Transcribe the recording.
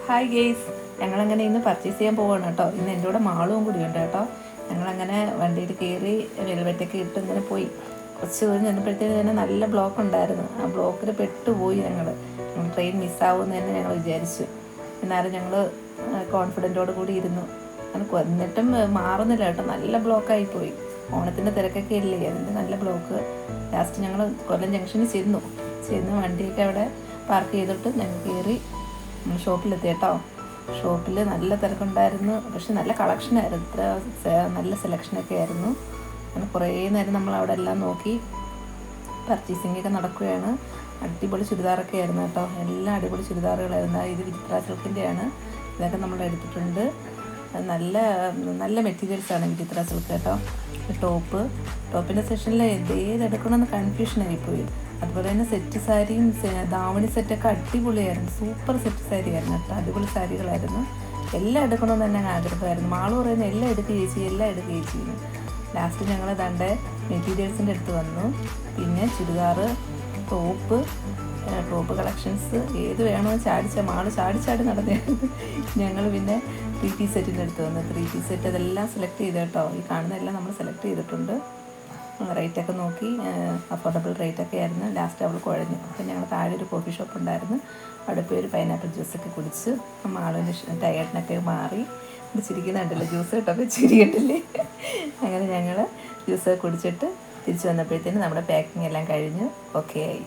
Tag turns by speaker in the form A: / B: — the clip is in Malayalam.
A: ഹായ് ഗെയ്സ്, ഞങ്ങളങ്ങനെ ഇന്ന് പർച്ചേസ് ചെയ്യാൻ പോവാണ് കേട്ടോ. ഇന്ന് എൻ്റെ കൂടെ മാളും കൂടി ഉണ്ട് കേട്ടോ. ഞങ്ങളങ്ങനെ വണ്ടിയിൽ കയറി വെൽവെറ്റൊക്കെ ഇട്ട് ഇങ്ങനെ പോയി. കുറച്ച് ദൂരം ചെന്നപ്പോഴത്തേക്ക് തന്നെ നല്ല ബ്ലോക്ക് ഉണ്ടായിരുന്നു. ആ ബ്ലോക്കിൽ പെട്ടുപോയി. ട്രെയിൻ മിസ്സാവുമെന്ന് തന്നെ ഞങ്ങൾ വിചാരിച്ചു. എന്നാലും ഞങ്ങൾ കോൺഫിഡൻറ്റോട് കൂടി ഇരുന്നു. എന്നിട്ടും മാറുന്നില്ല കേട്ടോ, നല്ല ബ്ലോക്കായി പോയി. ഓണത്തിൻ്റെ തിരക്കൊക്കെ ഇല്ലേ, അതിൻ്റെ നല്ല ബ്ലോക്ക്. ലാസ്റ്റ് ഞങ്ങൾ കൊല്ലം ജംഗ്ഷനിൽ ചെന്ന് വണ്ടിയൊക്കെ അവിടെ പാർക്ക് ചെയ്തിട്ട് ഞങ്ങൾ കയറി ഷോപ്പിലെത്തി കേട്ടോ. ഷോപ്പിൽ നല്ല തിരക്കുണ്ടായിരുന്നു, പക്ഷെ നല്ല കളക്ഷനായിരുന്നു. നല്ല സെലക്ഷനൊക്കെ ആയിരുന്നു. അങ്ങനെ കുറേ നേരം നമ്മൾ അവിടെ എല്ലാം നോക്കി പർച്ചേസിങ്ങൊക്കെ നടക്കുകയാണ്. അടിപൊളി ചുരിദാറൊക്കെ ആയിരുന്നു കേട്ടോ. എല്ലാം അടിപൊളി ചുരിദാറുകളായിരുന്നു. ഇത് വിചിത്ര സിൽക്കിൻ്റെയാണ്. ഇതൊക്കെ നമ്മൾ എടുത്തിട്ടുണ്ട്. നല്ല നല്ല മെറ്റീരിയൽസാണ് വിചിത്ര സിൽക്ക് കേട്ടോ. ടോപ്പിൻ്റെ സെക്ഷനിൽ ഏതെടുക്കണമെന്ന് കൺഫ്യൂഷനായിപ്പോയി. അതുപോലെ തന്നെ സെറ്റ് സാരിയും ദാവണി സെറ്റൊക്കെ അടിപൊളിയായിരുന്നു. സൂപ്പർ സെറ്റ് സാരി ആയിരുന്നു കേട്ടോ. അടിപൊളി സാരികളായിരുന്നു. എല്ലാം എടുക്കണമെന്ന് തന്നെ ആഗ്രഹമായിരുന്നു. മാള് പറയുന്നത് എല്ലാം എടുക്കുക ചേച്ചി. ലാസ്റ്റ് ഞങ്ങൾ ദാണ്ടെ മെറ്റീരിയൽസിൻ്റെ അടുത്ത് വന്നു. പിന്നെ ചുരിദാറ്, ടോപ്പ് കളക്ഷൻസ് ഏത് വേണമെന്ന് മാള് ചാടി നടന്നായിരുന്നു. ഞങ്ങൾ പിന്നെ 3 സെറ്റിൻ്റെ അടുത്ത് വന്നു. 3 സെറ്റ് അതെല്ലാം സെലക്ട് ചെയ്ത് കേട്ടോ. ഈ കാണുന്നതെല്ലാം നമ്മൾ സെലക്ട് ചെയ്തിട്ടുണ്ട്. റേറ്റൊക്കെ നോക്കി അഫോർഡബിൾ റേറ്റൊക്കെ ആയിരുന്നു. ലാസ്റ്റ് അവൾ കുഴഞ്ഞു. അപ്പം ഞങ്ങൾ താഴെ ഒരു കോഫി ഷോപ്പ് ഉണ്ടായിരുന്നു. അവിടെ പോയി ഒരു പൈനാപ്പിൾ ജ്യൂസൊക്കെ കുടിച്ച് ആളിന് ടയർഡിനൊക്കെ മാറി. ചിരിക്കുന്നുണ്ടല്ലോ, ജ്യൂസ് കിട്ടപ്പോൾ ചിരിക്കട്ടില്ലേ. അങ്ങനെ ഞങ്ങൾ ജ്യൂസൊക്കെ കുടിച്ചിട്ട് തിരിച്ച് വന്നപ്പോഴത്തേന് നമ്മുടെ പാക്കിംഗ് എല്ലാം കഴിഞ്ഞു, ഓക്കെ ആയി.